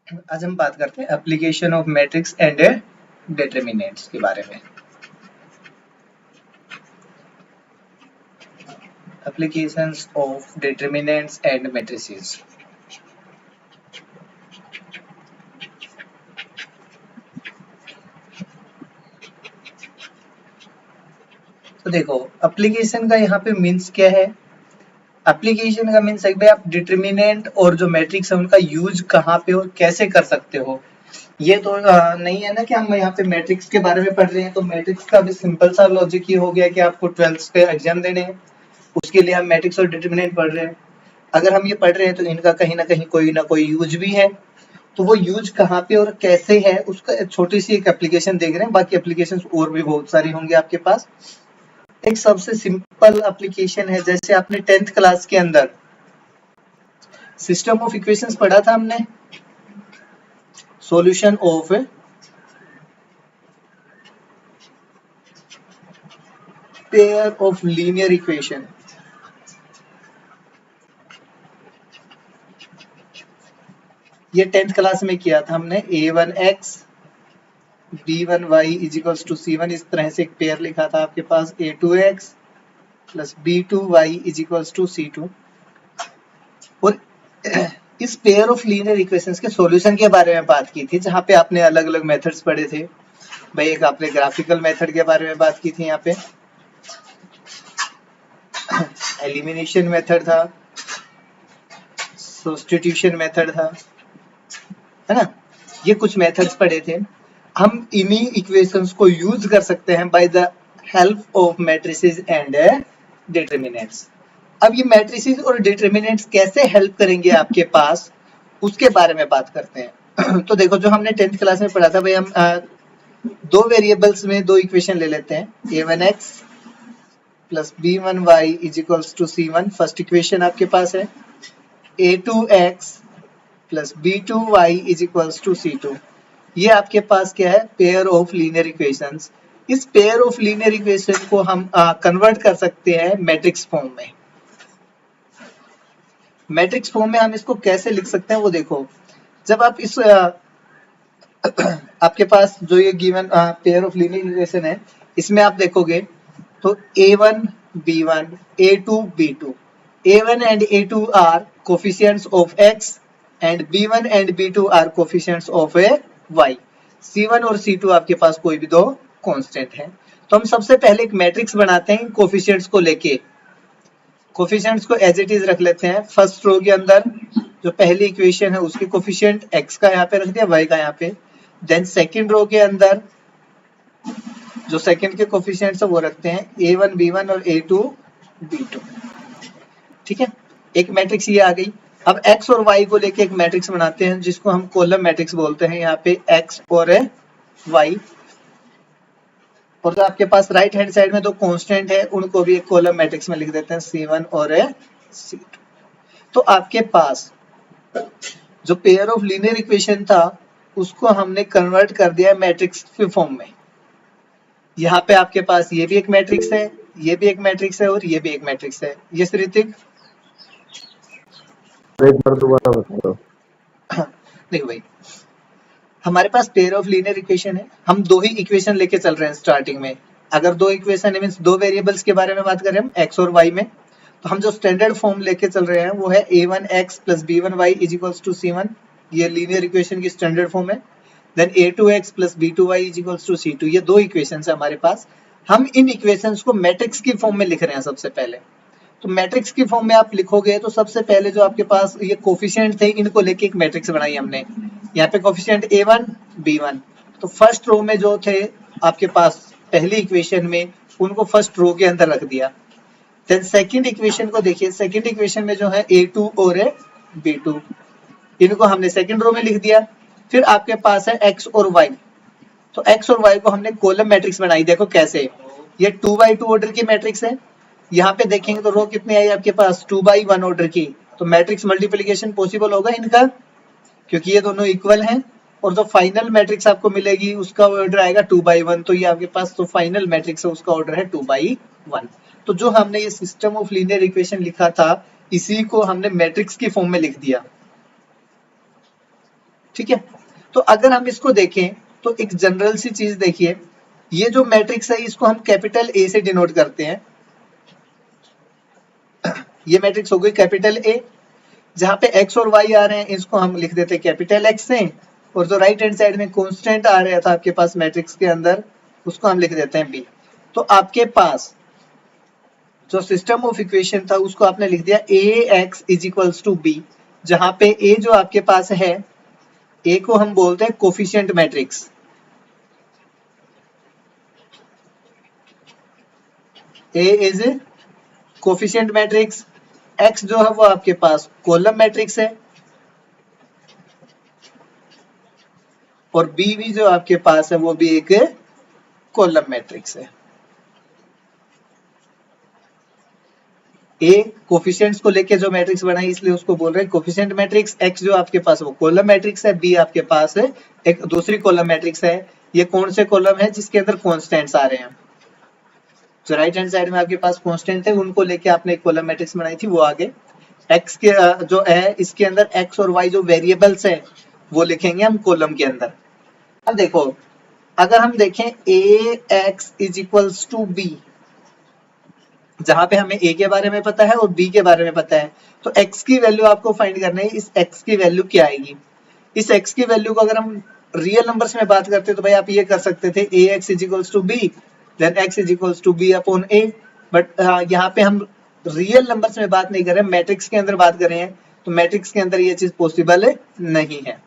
आज हम बात करते हैं application of matrix and determinants के बारे में। Applications of determinants and matrices. तो देखो एप्लीकेशन का यहाँ पे मीन्स क्या है। एप्लीकेशन का मीन्स है भाई आप डिटरमिनेंट और जो मैट्रिक्स है उनका यूज कहाँ पे और कैसे कर सकते हो। ये तो नहीं है ना कि हम यहाँ पे मैट्रिक्स के बारे में पढ़ रहे हैं, तो मैट्रिक्स का भी सिंपल सा लॉजिक ये हो गया कि आपको 12th के एग्जाम देने हैं, उसके लिए हम मैट्रिक्स और डिटरमिनेंट पढ़ रहे हैं। अगर हम ये पढ़ रहे हैं तो इनका कहीं ना कोई यूज भी है, तो वो यूज कहाँ पे और कैसे है उसका छोटी सी एक एप्लीकेशन देख रहे हैं। बाकी एप्लीकेशन और भी बहुत सारी होंगे आपके पास। एक सबसे सिंपल एप्लीकेशन है, जैसे आपने 10th क्लास के अंदर सिस्टम ऑफ इक्वेशंस पढ़ा था हमने, solution of pair of linear equation. ये 10th क्लास में किया था हमने। a1x b1y equals to c1, इस तरह से एक पेयर लिखा था आपके पास। a2x plus b2y equals to c2। और इस पेयर ऑफ लीनियर इक्वेशंस के सॉल्यूशन के बारे में बात की थी, जहाँ पे आपने अलग अलग मेथड्स पढ़े थे भाई। एक आपने ग्राफिकल मेथड के बारे में बात की थी, यहाँ पे एलिमिनेशन मेथड था, सब्स्टिट्यूशन मेथड था, है ना। ये कुछ मेथड्स पढ़े थे। हम इन्हीं इक्वेशंस को यूज कर सकते हैं by the help of matrices and determinants. अब ये मैट्रिसेस और डिटरमिनेंट्स कैसे हेल्प करेंगे आपके पास, उसके बारे में बात करते हैं। तो देखो जो हमने 10th क्लास में पढ़ा था भाई, हम दो वेरिएबल्स में दो इक्वेशन ले लेते हैं। a1x plus b1y is equals to c1 first equation आपके पास है। a2x plus b2y is equals to c2। ये आपके पास क्या है, पेयर ऑफ लीनियर इक्वेशंस। इस पेयर ऑफ लीनियर इक्वेशन को हम कन्वर्ट कर सकते हैं मैट्रिक्स फॉर्म में। मैट्रिक्स फॉर्म में हम इसको कैसे लिख सकते हैं वो देखो। जब आप इस आपके पास जो ये given pair of linear equation है, इसमें आप देखोगे तो a1 b1 a2 b2, a1 and a2 are coefficients of x and b1 and b2 are coefficients of a y। c1 और c2 आपके पास कोई भी दो कांस्टेंट है। तो हम सबसे पहले एक मैट्रिक्स बनाते हैं कोफिशिएंट्स को लेके। कोफिशिएंट्स को एज इट इज रख लेते हैं। फर्स्ट रो के अंदर जो पहली इक्वेशन है उसके कोफिशिएंट x का यहाँ पे रख दिया, y का यहाँ पे। देन सेकंड रो के अंदर जो सेकंड के कोफिशिएंट्स है वो रखते हैं a1 b1 और a2 b2। ठीक है, एक मैट्रिक्स ये आ गई। अब x और y को लेके एक मैट्रिक्स बनाते हैं जिसको हम कॉलम मैट्रिक्स बोलते हैं। यहाँ पे x और y, और जो आपके पास राइट हैंड साइड में दो कांस्टेंट है उनको भी एक कॉलम मैट्रिक्स में लिख देते हैं, c1 और c2। तो आपके पास जो पेयर ऑफ लीनियर इक्वेशन था उसको हमने कन्वर्ट कर दिया मैट्रिक्स के फॉर्म में। यहाँ पे आपके पास ये भी एक मैट्रिक्स है, ये भी एक मैट्रिक्स है और ये भी एक मैट्रिक्स है। ये ऋतिक एक बार दोबारा बताओ। देखो भाई, हमारे पास पेयर ऑफ लीनियर इक्वेशन है, हम दो ही इक्वेशन लेके चल रहे हैं स्टार्टिंग में। अगर दो इक्वेशन है मींस दो वेरिएबल्स के बारे में बात करें हम x और y में, तो हम जो स्टैंडर्ड फॉर्म लेके चल रहे हैं वो है a1x plus b1y is equals to c1। ये लीनियर इक्वेशन की स्टैंडर्ड फॉर्म है। Then a2x plus b2y is equals to c2। ये दो इक्वेशंस है हमारे पास। हम इन इक्वेशंस को मैट्रिक्स की फॉर्म में लिख रहे हैं सबसे पहले। तो मैट्रिक्स की फॉर्म में आप लिखोगे तो सबसे पहले जो आपके पास ये कोफिशिएंट थे इनको लेके एक मैट्रिक्स बनाई हमने। यहाँ पे कोफिशिएंट a1 b1, तो फर्स्ट रो में जो थे आपके पास पहली इक्वेशन में उनको फर्स्ट रो के अंदर रख दिया। देन सेकंड इक्वेशन को देखिए, सेकंड इक्वेशन में जो है a2 और b2, इनको हमने सेकंड रो में लिख दिया। फिर आपके पास है x और y, तो x और y को हमने कॉलम मैट्रिक्स बनाई। देखो कैसे, ये 2x2 ऑर्डर की मैट्रिक्स है। यहाँ पे देखेंगे तो रो कितनी आई आपके पास 2x1 ऑर्डर की, तो मैट्रिक्स मल्टीप्लिकेशन पॉसिबल होगा इनका क्योंकि ये दोनों इक्वल हैं। और जो फाइनल मैट्रिक्स आपको मिलेगी उसका ऑर्डर आएगा 2x1, तो ये आपके पास जो फाइनल मैट्रिक्स है उसका ऑर्डर है 2x1। तो जो हमने ये सिस्टम ऑफ लीनियर इक्वेशन लिखा था इसी को हमने मैट्रिक्स की फॉर्म में लिख दिया। ठीक है। तो अगर हम इसको देखें तो एक जनरल सी चीज देखिए, ये जो मैट्रिक्स है इसको हम कैपिटल ए से डिनोट करते हैं। ये मैट्रिक्स हो गई कैपिटल ए, जहां पे एक्स और वाई आ रहे हैं इसको हम लिख देते हैं कैपिटल एक्स से, और जो राइट हैंड साइड में कांस्टेंट आ रहा था आपके पास मैट्रिक्स के अंदर उसको हम लिख देते हैं बी। तो आपके पास जो सिस्टम ऑफ इक्वेशन था उसको आपने लिख दिया A x is equals to B, जहां पे ए जो आपके पास है, ए को हम बोलते हैं coefficient matrix, A is coefficient matrix, x जो है वो आपके पास कॉलम मैट्रिक्स है, और बी भी जो आपके पास है वो भी एक कॉलम मैट्रिक्स है। ए कोफिशिएंट्स को लेके जो मैट्रिक्स बनाई इसलिए उसको बोल रहे हैं कोफिशिएंट मैट्रिक्स, एक्स जो आपके पास वो कॉलम मैट्रिक्स है, बी आपके पास है एक दूसरी कॉलम मैट्रिक्स है। ये कौन से कॉलम है? जिसके अंदर कांस्टेंट्स आ रहे हैं। जो राइट हैंड साइड में आपके पास कांस्टेंट थे उनको लेके आपने एक कॉलम मैट्रिक्स बनाई थी, वो आगे एक्स के जो है इसके अंदर एक्स और वाई जो वेरिएबल्स है वो लिखेंगे हम कॉलम के अंदर। अब देखो, अगर हम देखें A x is equals to B, जहां पे हमें ए के बारे में पता है और बी के बारे में पता है, तो एक्स की वैल्यू आपको फाइंड करना है। इस एक्स की वैल्यू क्या आएगी? इस एक्स की वैल्यू को अगर हम रियल नंबर्स में बात करते तो भाई आप ये कर सकते थे A x is equals to B, then x is equals to B upon A, but यहाँ पे हम रियल नंबर्स में बात नहीं कर रहे हैं, मैट्रिक्स के अंदर बात कर रहे हैं, तो मैट्रिक्स के अंदर ये चीज पॉसिबल नहीं है।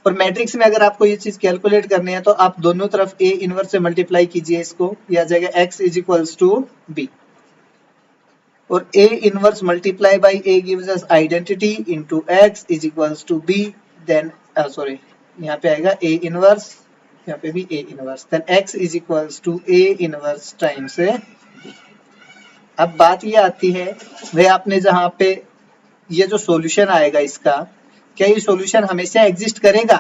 और मैट्रिक्स में अगर आपको ये चीज कैलकुलेट करनी है तो आप दोनों तरफ ए इनवर्स से मल्टीप्लाई कीजिए, इसको यह आ जाएगा X is equals to B, और a inverse multiply by a gives us identity into x is equals to b, then sorry यहाँ पे आएगा a इनवर्स, यहाँ पे भी a inverse, then x is equals to a inverse times b। अब बात ये आती है भाई आपने जहाँ पे ये जो सॉल्यूशन आएगा इसका, क्या ये सॉल्यूशन हमेशा एग्जिस्ट करेगा?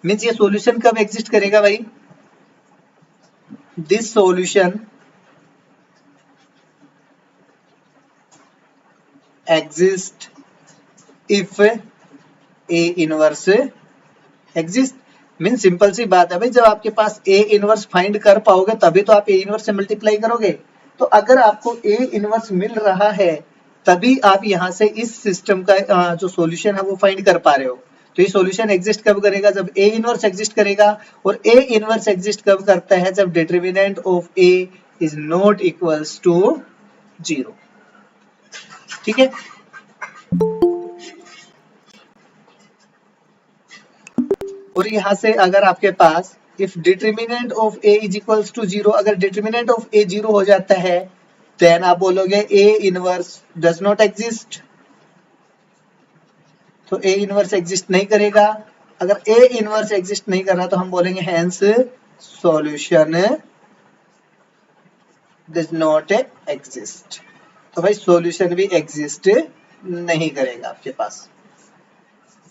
मीन्स ये सॉल्यूशन कब एग्जिस्ट करेगा भाई? This solution exist if a inverse exist। Mean simple सी बात है भाई, जब आपके पास a इनवर्स फाइंड कर पाओगे तभी तो आप a इनवर्स से मल्टीप्लाई करोगे। तो अगर आपको a इनवर्स मिल रहा है तभी आप यहाँ से इस सिस्टम का जो सॉल्यूशन है वो फाइंड कर पा रहे हो। तो ये सॉल्यूशन एग्जिस्ट कब करेगा? जब a इनवर्स एग्जिस्ट करेगा, और a इनवर्स एग्जिस्ट कब करता है? जब determinant of a is not equals to 0। ठीक है, और यहां से अगर आपके पास if determinant of a is equals to 0, अगर डिटरमिनेंट ऑफ a 0 हो जाता है देन आप बोलोगे a inverse does not exist, तो a इनवर्स एग्जिस्ट नहीं करेगा। अगर a इनवर्स एग्जिस्ट नहीं कर रहा तो हम बोलेंगे hence solution does not exist. तो भाई सॉल्यूशन भी एग्जिस्ट नहीं करेगा आपके पास।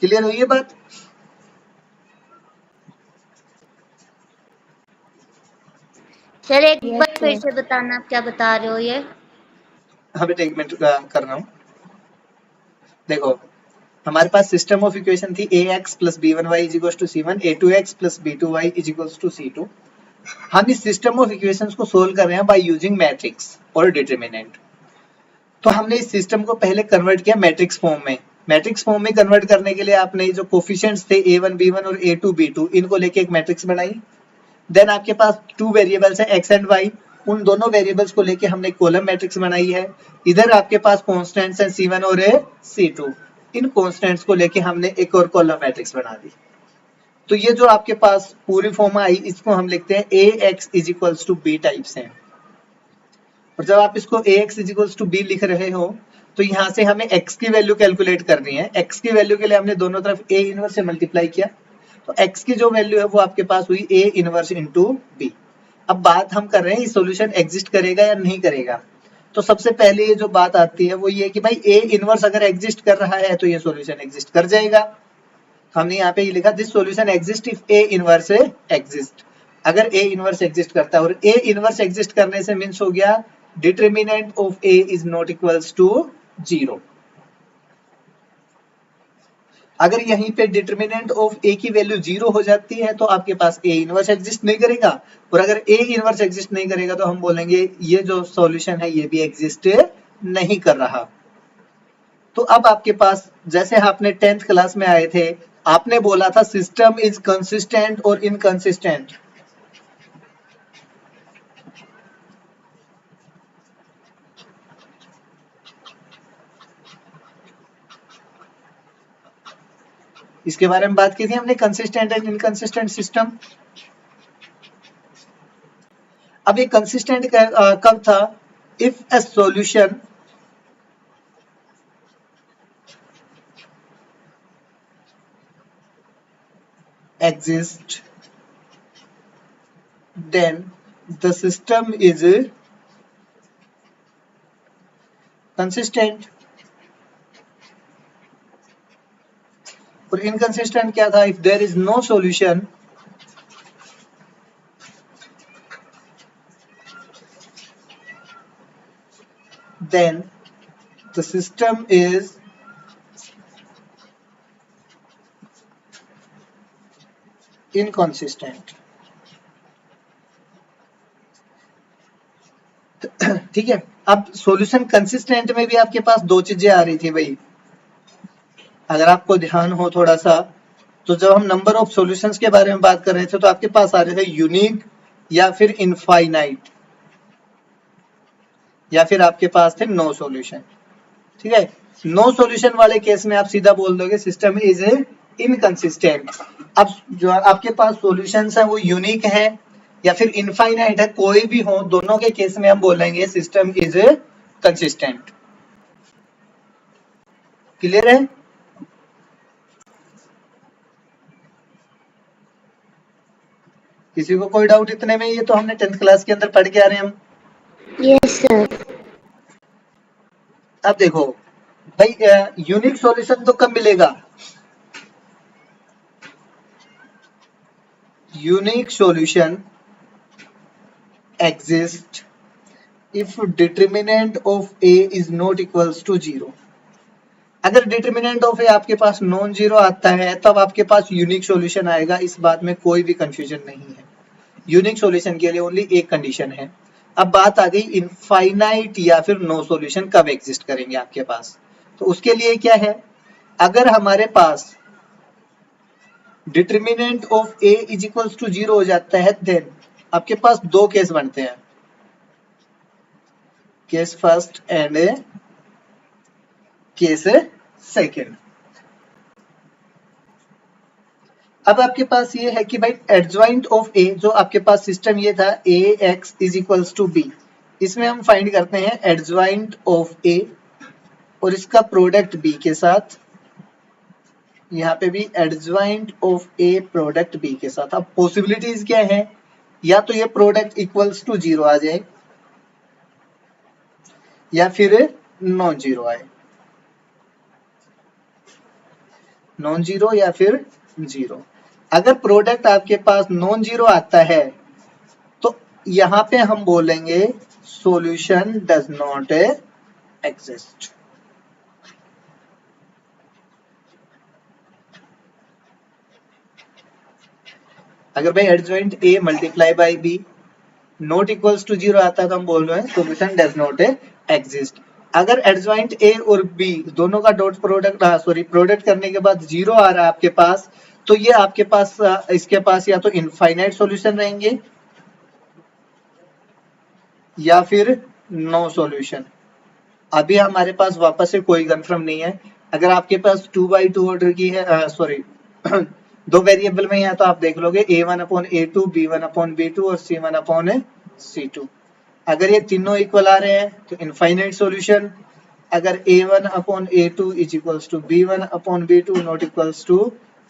क्लियर हुई है बात? सर एक बार फिर से बताना, आप क्या बता रहे हो ये? हाँ बेटा एक मिनट कर रहा हूँ। देखो हमारे पास सिस्टम ऑफ इक्वेशन थी A x plus B one y is equals to C one, A two x plus B two y is equals to C two. हम इस सिस्टम ऑफ इक्वेशंस को सोल्व कर रहे हैं बाय यूजिंग मैट्रिक्स और determinant. तो हमने इस सिस्टम को पहले कन्वर्ट किया मैट्रिक्स फॉर्म में। मैट्रिक्स फॉर्म में कन्वर्ट करने के लिए आपने जो कोफिशिएंट्स थे a1 b1 और a2 b2 इनको लेके एक मैट्रिक्स बनाई। देन आपके पास टू वेरिएबल्स है x एंड y, उन दोनों वेरिएबल्स को लेके हमने कॉलम मैट्रिक्स बनाई है। इधर आपके पास कांस्टेंट्स हैं c1 और c2, इन कांस्टेंट्स को लेके हमने एक और कॉलम मैट्रिक्स बना दी। तो ये जो आपके पास पूरी फॉर्म आई इसको हम लिखते हैं ax is equals to b types हैं। और जब आप इसको ax is equals to b लिख रहे हो तो यहाँ से हमें x की वैल्यू कैलकुलेट करनी है। x की वैल्यू के लिए हमने दोनों तरफ a इनवर्स से मल्टीप्लाई किया, तो x की जो वैल्यू है वो आपके पास हुई a इनवर्स इंटू b। अब बात हम कर रहे हैं ये सॉल्यूशन एग्जिस्ट करेगा या नहीं करेगा। तो सबसे पहले ये जो बात आती है वो ये कि भाई a इनवर्स अगर एग्जिस्ट कर रहा है तो ये सॉल्यूशन एग्जिस्ट कर जाएगा। हमने यहाँ पे ये लिखा this solution exist if a inverse exist. अगर a इनवर्स एग्जिस्ट करता है, और a इनवर्स एग्जिस्ट करने से मीन्स हो गया determinant of a is not equals to 0। अगर यहीं पे डिटर्मिनेंट ऑफ ए की वैल्यू 0 हो जाती है तो आपके पास ए इनवर्स एग्जिस्ट नहीं करेगा, और अगर ए इनवर्स एग्जिस्ट नहीं करेगा तो हम बोलेंगे ये जो सॉल्यूशन है ये भी एग्जिस्ट नहीं कर रहा। तो अब आपके पास, जैसे आपने 10th क्लास में आए थे, आपने बोला था सिस्टम इज कंसिस्टेंट और इनकंसिस्टेंट। इसके बारे में बात की थी हमने, कंसिस्टेंट एंड इनकंसिस्टेंट सिस्टम। अब ये कंसिस्टेंट कब था? If a solution exists, then the system is consistent. और inconsistent क्या था? if there is no solution, then the system is inconsistent. ठीक है। अब सॉल्यूशन कंसिस्टेंट में भी आपके पास दो चीजें आ रही थी भाई, अगर आपको ध्यान हो थोड़ा सा, तो जब हम नंबर ऑफ सॉल्यूशंस के बारे में बात कर रहे थे तो आपके पास आ रहे थे यूनिक या फिर इनफाइनाइट, या फिर आपके पास थे नो सॉल्यूशन। ठीक है, नो सॉल्यूशन वाले केस में आप सीधा बोल दोगे सिस्टम इज इनकंसिस्टेंट। अब जो आपके पास सॉल्यूशंस है वो यूनिक है या फिर इनफाइनाइट है, कोई भी हो, दोनों के केस में हम बोलेंगे सिस्टम इज कंसिस्टेंट। क्लियर है? किसी को कोई डाउट इतने में? ये तो हमने 10th क्लास के अंदर पढ़ के आ रहे हैं हम। Yes sir. अब देखो भाई, यूनिक सॉल्यूशन तो कब मिलेगा? Unique solution exist if determinant of a is not equals to 0। अगर डिटर्मिनेंट ऑफ ए आपके पास नॉन जीरो आता है तब आपके पास यूनिक सॉल्यूशन आएगा, इस बात में कोई भी कंफ्यूजन नहीं है। यूनिक सॉल्यूशन के लिए ओनली एक कंडीशन है। अब बात आ गई इनफाइनाइट या फिर नो सॉल्यूशन कब एग्जिस्ट करेंगे आपके पास, तो उसके लिए क्या है, अगर हमारे पास determinant of A is equals to 0 हो जाता है, देन आपके पास दो केस बनते हैं, case first and case second. अब आपके पास ये है कि भाई एडजॉइंट ऑफ ए, जो आपके पास सिस्टम ये था A x is equals to B, इसमें हम फाइंड करते हैं एडजॉइंट ऑफ ए और इसका प्रोडक्ट बी के साथ, यहाँ पे भी adjoint of A product B के साथ। अब पॉसिबिलिटीज क्या है, या तो ये प्रोडक्ट इक्वल्स टू 0 आ जाए या फिर नॉन जीरो आए, नॉन जीरो या फिर 0। अगर प्रोडक्ट आपके पास नॉन जीरो आता है तो यहां पे हम बोलेंगे सॉल्यूशन डज नॉट एग्जिस्ट। अगर भाई adjoint A multiply by B not equals to 0 आता है तो हम बोल रहे हैं सॉल्यूशन डज नॉट एग्जिस्ट। अगर एडजॉइंट ए और बी दोनों का डॉट प्रोडक्ट प्रोडक्ट करने के बाद 0 आ रहा है आपके पास, तो ये आपके पास इसके पास या तो इनफाइनाइट सॉल्यूशन रहेंगे या फिर नो सॉल्यूशन। अभी हमारे पास वापस से कोई कंफर्म नहीं है। अगर आपके पास 2/2 ऑर्डर की है दो वेरिएबल में है तो आप देख लोगे a1/a2, b1/b2 और c1/c2। अगर ये तीनों इक्वल आ रहे हैं तो इनफाइनाइट सॉल्यूशन। अगर a1/a2 is equals to b1/b2 not equals to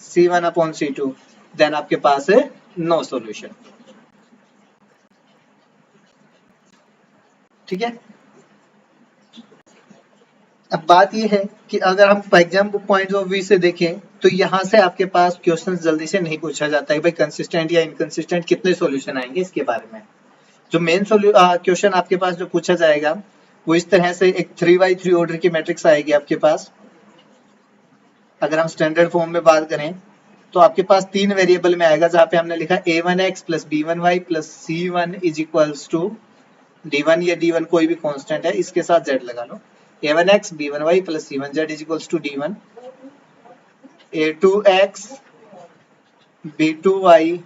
c1/c2, then आपके पास है नो सॉल्यूशन। ठीक है, अब बात ये है कि अगर हम एग्जाम पॉइंट ऑफ व्यू से देखें तो यहाँ से आपके पास क्वेश्चन जल्दी से नहीं पूछा जाता है भाई कंसिस्टेंट या इनकंसिस्टेंट कितने सॉल्यूशन आएंगे इसके बारे में। जो मेन क्वेश्चन आपके पास जो पूछा जाएगा वो इस तरह से एक 3x3 ऑर्डर की मैट्रिक्स आएगी आपके पास, अगर हम स्टैंडर्ड फॉर्म में बात करें तो आपके पास 3 वेरिएबल में आएगा, जहां पे हमने लिखा a1x plus b1y plus c1 is equals to d1 या d1 कोई भी कांस्टेंट है, इसके साथ z लगा लो। a1x b1y plus c1z is equals to d1, a2x b2y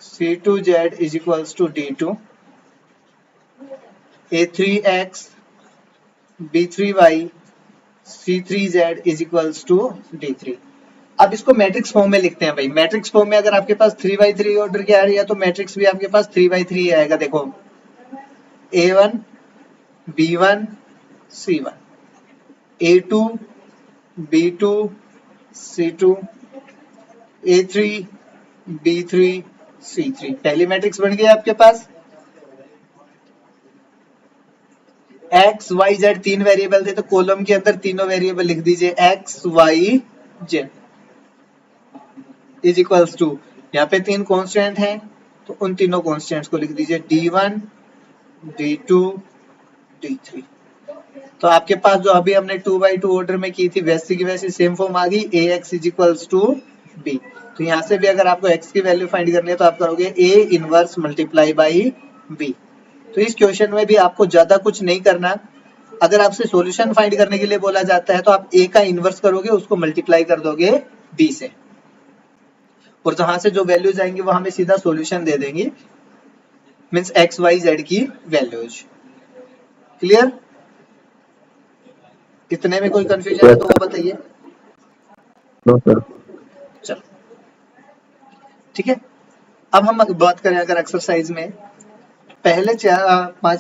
c2z is equals to d2, a3x b3y c3z is equals to d3। अब इसको मैट्रिक्स फॉर्म में लिखते हैं भाई। मैट्रिक्स फॉर्म में अगर आपके पास 3x3 ऑर्डर की आ रही है तो मैट्रिक्स भी आपके पास 3x3 आएगा। देखो a1 b1 c1, a2 b2 c2, a3 b3 c3। पहली मैट्रिक्स बन गई आपके पास। x y z 3 वेरिएबल थे तो कॉलम के अंदर तीनों वेरिएबल लिख दीजिए x y z is equals to, यहाँ पे 3 कांस्टेंट हैं तो उन तीनों कांस्टेंट्स को लिख दीजिए d1 d2 d3। तो आपके पास जो अभी हमने 2x2 ऑर्डर में की थी वैसी की वैसी सेम फॉर्म आ गई, ax is equals to b। तो यहाँ से भी अगर आपको x की वैल्यू फाइंड करनी है तो आप करोगे a inverse multiply by b। तो इस क्वेश्चन में भी आपको ज्यादा कुछ नहीं करना। अगर आपसे सॉल्यूशन फाइंड करने के लिए बोला जाता है तो आप a का इनवर्स करोगे, उसको मल्टीप्लाई कर दोगे b से, और जहां से जो वैल्यूज आएंगी वो हमें सीधा सॉल्यूशन दे देंगी, मींस x y z की वैल्यूज। क्लियर? इतने में कोई कंफ्यूजन है तो वो बताइए। चलो ठीक है। अब हम बात करें अगर एक्सरसाइज में पहले 5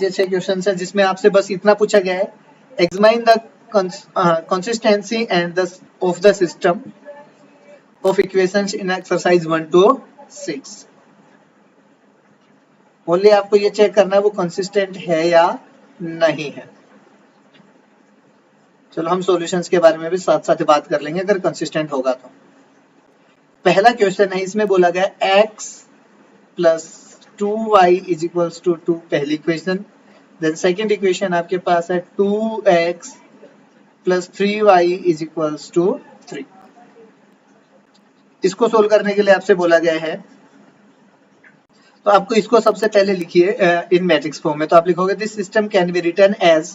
या 6 क्वेश्चन है जिसमें आपसे बस इतना पूछा गया है, examine the consistency and the of the system of equations in exercise 1 to 6। Only आपको ये चेक करना है वो कंसिस्टेंट है या नहीं है। चलो हम सॉल्यूशंस के बारे में भी साथ साथ बात कर लेंगे अगर कंसिस्टेंट होगा तो। पहला क्वेश्चन है, इसमें बोला गया x plus 2y is equals to 2, पहली इक्वेशन। देन सेकंड इक्वेशन आपके पास है 2x plus 3y is equals to 3। इसको सोल्व करने के लिए आपसे बोला गया है तो आपको इसको सबसे पहले लिखिए इन मैट्रिक्स फॉर्म में। तो आप लिखोगे this system can be written as,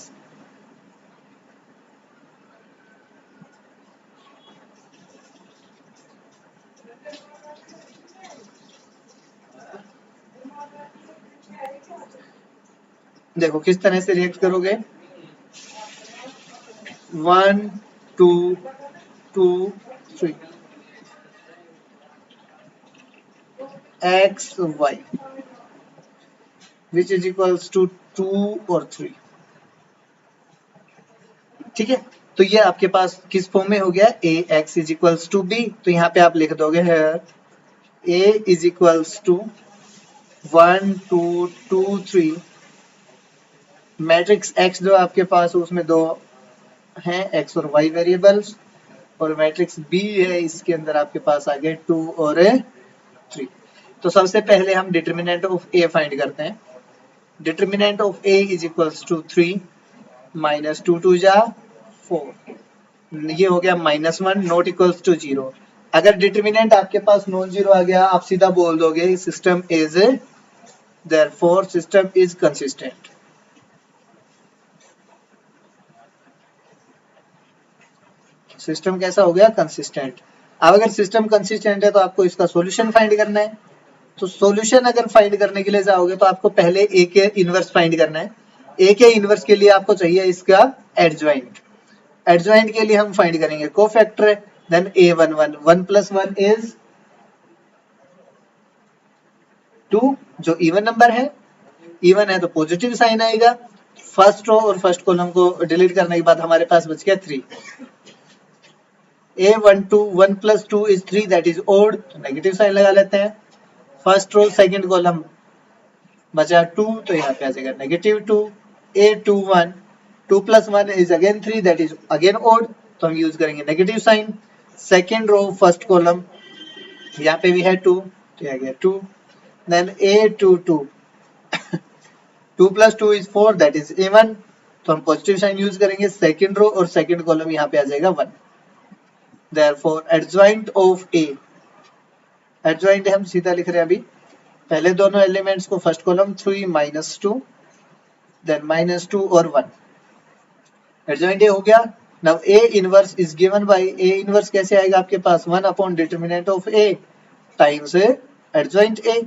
देखो किस तरह से रिएक्ट करोगे, 1 2 2 3 x y which is equals to 2 और 3। ठीक है, तो ये आपके पास किस फॉर्म में हो गया, ax is equals to b। तो यहाँ पे आप लिख दोगे है a is equals to 1 2 2 3, matrix x जो आपके पास उसमें दो हैं x और y वेरिएबल्स, और मैट्रिक्स b है इसके अंदर आपके पास आ गए 2 और 3। तो सबसे पहले हम डिटर्मिनेंट ऑफ a फाइंड करते हैं। Determinant of a is equals to 3 minus 2 2 जा 4, ये हो गया -1 नॉट इक्वल्स टू 0। अगर डिटर्मिनेंट आपके पास नॉन जीरो आ गया आप सीधा बोल दोगे system is, therefore system is consistent. System कैसा हो गया, कंसिस्टेंट। अब अगर सिस्टम कंसिस्टेंट है तो आपको इसका सॉल्यूशन फाइंड करना है। तो सॉल्यूशन अगर फाइंड करने के लिए जाओगे तो आपको पहले ए के इनवर्स फाइंड करना है। ए के इनवर्स के लिए आपको चाहिए इसका एडजॉइंट। एडजॉइंट के लिए हम फाइंड करेंगे कोफैक्टर, देन a11 1 + 1 इज 2, जो इवन नंबर है, इवन है तो पॉजिटिव साइन आएगा। फर्स्ट रो और फर्स्ट कॉलम को डिलीट करने के बाद हमारे पास बच गया 3। a12 1 + 2 is 3, that is odd, तो नेगेटिव साइन लगा लेते हैं। फर्स्ट रो सेकंड कॉलम बचा 2, तो यहाँ पे आ जाएगा -2। a21 2 + 1 is again 3, that is again odd, तो हम यूज करेंगे negative sign. Second row first column यहाँ पे भी है 2, तो यहाँ गया 2। Then a22 2 + 2 is 4, that is even, तो हम पॉजिटिव साइन यूज करेंगे। सेकंड रो और सेकंड कॉलम यहाँ पे आ जाएगा 1। Therefore adjoint of A, adjoint हम सीधा लिख रहे हैं अभी, पहले दोनों एलिमेंट्स को फर्स्ट कॉलम 3 -2 देन -2 और 1, एडजॉइंट ए हो गया। Now A inverse is given by, A inverse कैसे आएगा आपके पास 1 upon determinant of A times adjoint A,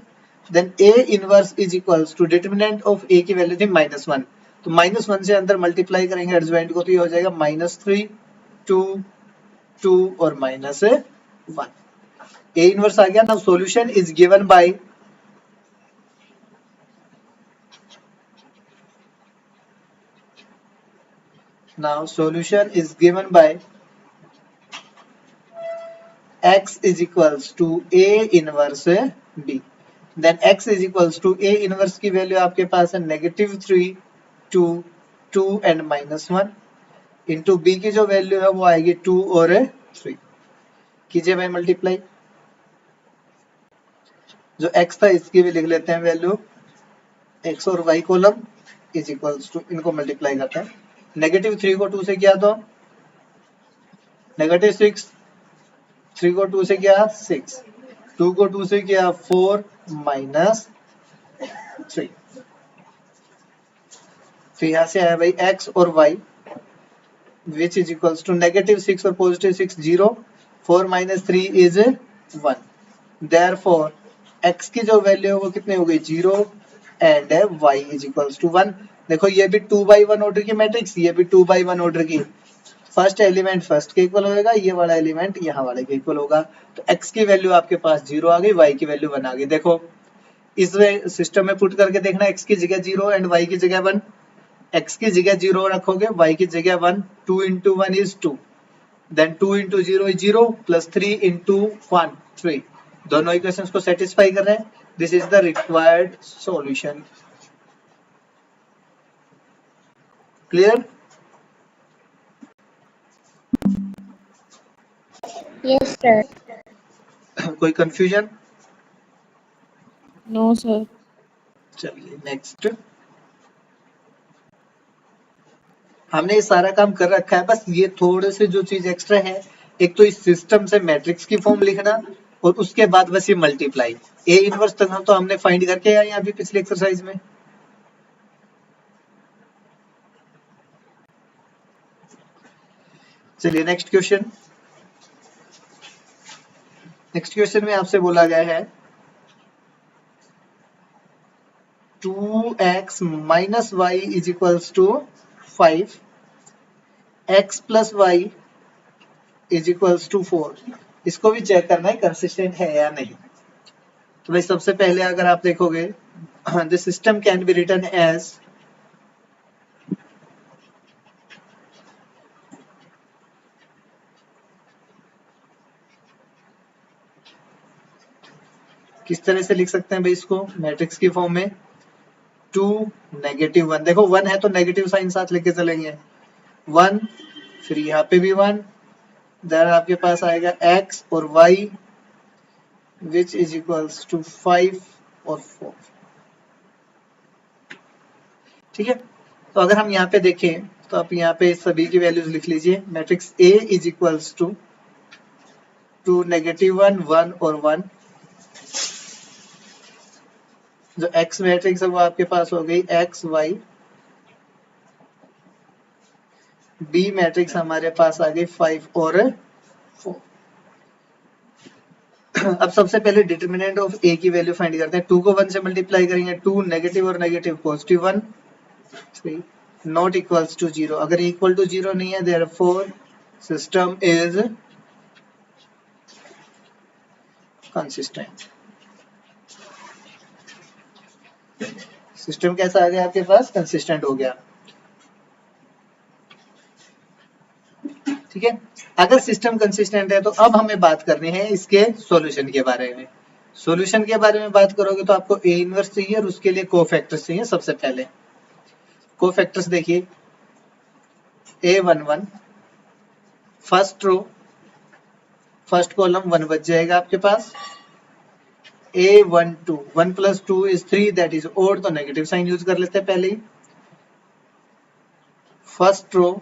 then A inverse is equals to determinant of A की वैल्यू थी -1, तो -1 से अंदर मल्टीप्लाई करेंगे एडजॉइंट को तो ये हो जाएगा -3 2 2 और -1, ए इनवर्स आ गया। Now solution is given bye, now solution is given by x is equals to a inverse b, then x is equals to a inverse की वैल्यू आपके पास है -3 2 2 एंड -1 इंटू b की जो वैल्यू है वो आएगी 2 और 3, कीजिए भाई मल्टीप्लाई, जो x था इसकी भी लिख लेते हैं वैल्यू, x और y column is equals to, इनको मल्टीप्लाई करते हैं, -3 को 2 से किया तो -6, 3 को 2 से किया 6, 2 को 2 से किया 4 -3, तो यहाँ से आया भाई x और y which is equals to -6 और +6 0, 4 -3 इज 1, देयरफॉर x की जो वैल्यू है वो कितनी हो गई 0 and y is equals to 1। देखो ये भी 2/1 ऑर्डर की मैट्रिक्स, ये भी 2/1 ऑर्डर की, फर्स्ट एलिमेंट फर्स्ट के इक्वल होगा, ये वाला एलिमेंट यहाँ वाले के इक्वल होगा, तो x की वैल्यू आपके पास 0 आ गई, y की वैल्यू 1 आ गई। देखो इस सिस्टम में पुट करके देखना, x की जगह 0 एंड y की जगह 1, x की जगह 0 रखोगे, y की जगह 1, 2 into 1 is 2, then 2 into 0 is 0 plus 3 into 1 3, दोनों इक्वेशंस को सेटिस्फाई कर रहे हैं, this is the required solution. Clear? Yes sir. कोई कंफ्यूजन? No sir. चलिए नेक्स्ट, हमने ये सारा काम कर रखा है, बस ये थोड़े से जो चीज एक्स्ट्रा है, एक तो इस सिस्टम से मैट्रिक्स की फॉर्म लिखना और उसके बाद बस ये मल्टीप्लाई, ए इनवर्स तक हम तो हमने फाइंड करके आए अभी पिछले एक्सरसाइज में। चलिए नेक्स्ट क्वेश्चन, नेक्स्ट क्वेश्चन में आपसे बोला गया है 2x minus y is equals to 5, x plus y is equals to 4, इसको भी चेक करना है कंसिस्टेंट है या नहीं। तो भाई सबसे पहले अगर आप देखोगे, this system can be written as किस तरह से लिख सकते हैं भाई इसको मैट्रिक्स की फॉर्म में, 2 -1, देखो 1 है तो नेगेटिव साइन साथ लेके चलेंगे, 1 फिर यहाँ पे भी 1, देन आपके पास आएगा x और y which is equals to 5 और 4, ठीक है। तो अगर हम यहाँ पे देखें तो आप यहाँ पे सभी की वैल्यूज लिख लीजिए, matrix A is equals to 2 -1 1 और 1, जो x मैट्रिक्स है वो आपके पास हो गई x y, B मैट्रिक्स हमारे पास आ गई 5 और 4। अब सबसे पहले डिटरमिनेंट ऑफ A की वैल्यू फाइंड करते हैं, 2 को 1 से मल्टीप्लाई करेंगे, 2 नेगेटिव और negative positive 1 3 not equals to 0, अगर इक्वल टू 0 नहीं है therefore system is consistent. System कैसा आ गया आपके पास, कंसिस्टेंट हो गया, ठीक है। अगर सिस्टम कंसिस्टेंट है तो अब हमें बात करनी है इसके सॉल्यूशन के बारे में। सॉल्यूशन के बारे में बात करोगे तो आपको ए इनवर्स चाहिए और उसके लिए कोफैक्टर्स चाहिए। सबसे पहले कोफैक्टर्स देखिए, A11 first row first column 1 बच जाएगा आपके पास, A12 1 + 2 is 3 that is odd, तो नेगेटिव साइन यूज कर लेते हैं पहले ही। फर्स्ट रो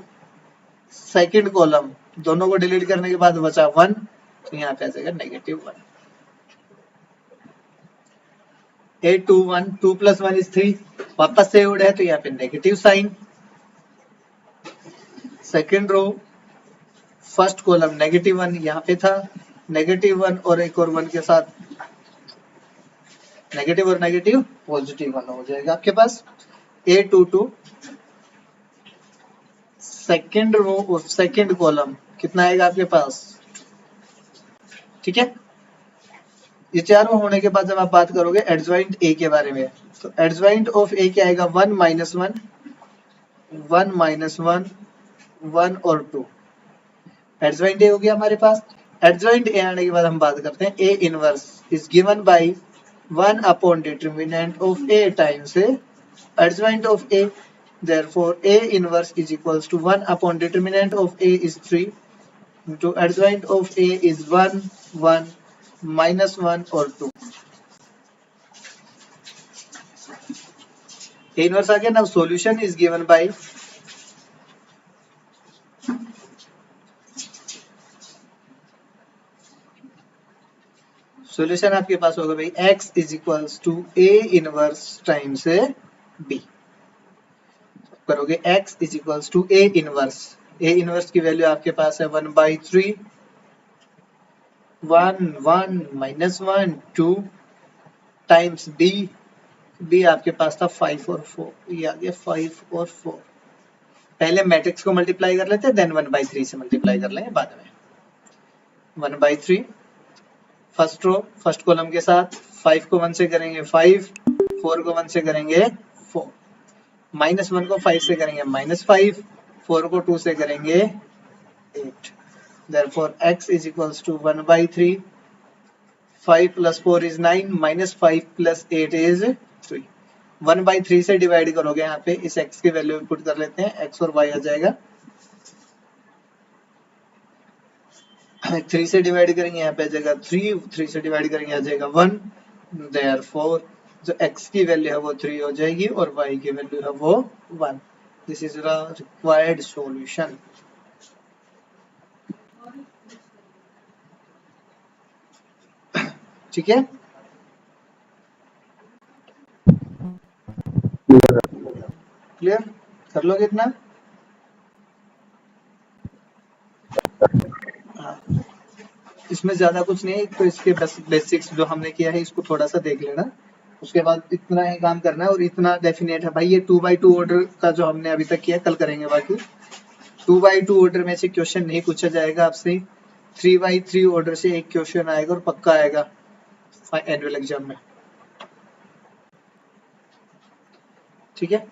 सेकंड कॉलम दोनों को डिलीट करने के बाद बचा 1, तो यहाँ पे आ जाएगा -1। 8 2 1, 2 + 1 is 3, वापस से उड़ है तो यहाँ पे negative sign. Second row first column -1 यहाँ पे था, -1 और एक और 1 के साथ नेगेटिव और नेगेटिव +1 हो जाएगा आपके पास। 8 2 2 सेकेंड रो और सेकेंड कॉलम कितना आएगा आपके पास, ठीक है। ये चारों होने के बाद जब आप बात करोगे एडजॉइंट ए के बारे में, तो एडजॉइंट ऑफ ए क्या आएगा, 1 - 1 1 - 1 1 और 2। एडजॉइंट ए हो गया हमारे पास। एडजॉइंट ए आने के बाद हम बात करते हैं ए inverse is given bye 1 upon determinant of A times adjoint of A, therefore a inverse is equals to 1 upon determinant of a is 3 into adjoint of a is 1 1 -1 और 2। a inverse आ गया। now solution is given by solution आपके पास होगा भाई x is equals to a inverse times b। करोगे x is equals to a inverse, a inverse की value आपके पास है 1/3 1 1 -1 2 टाइम्स b, b आपके पास था 5 और 4, ये आ गया 5 और 4। पहले मैट्रिक्स को मल्टीप्लाई कर लेते हैं, देन 1/3 से मल्टीप्लाई कर लेंगे बाद में। 1/3 फर्स्ट रो फर्स्ट कॉलम के साथ 5 को 1 से करेंगे 5, 4 को 1 से करेंगे 4, -1 को 5 से करेंगे -5, 4 को 2 से करेंगे 8। therefore x is equals to 1/3, 5 + 4 is 9, -5 + 8 is 3। 1/3 से डिवाइड करोगे यहाँ पे, इस x की वैल्यू पुट कर लेते हैं, x और y आ जाएगा। 3 से डिवाइड करेंगे यहाँ पे आ जाएगा 3, 3 से डिवाइड करेंगे आ जाएगा 1। therefore जो x की वैल्यू है वो 3 हो जाएगी और y की वैल्यू है वो 1। This is the required solution. ठीक है, क्लियर कर लोगे इतना। इसमें ज्यादा कुछ नहीं है, तो इसके बेसिक्स जो हमने किया है इसको थोड़ा सा देख लेना, उसके बाद इतना ही काम करना है। और इतना डेफिनेट है भाई, ये 2x2 ऑर्डर का जो हमने अभी तक किया कल करेंगे। बाकी 2x2 ऑर्डर में से क्वेश्चन नहीं पूछा जाएगा आपसे, 3x3 ऑर्डर से एक क्वेश्चन आएगा और पक्का आएगा एनुअल एग्जाम में, ठीक है।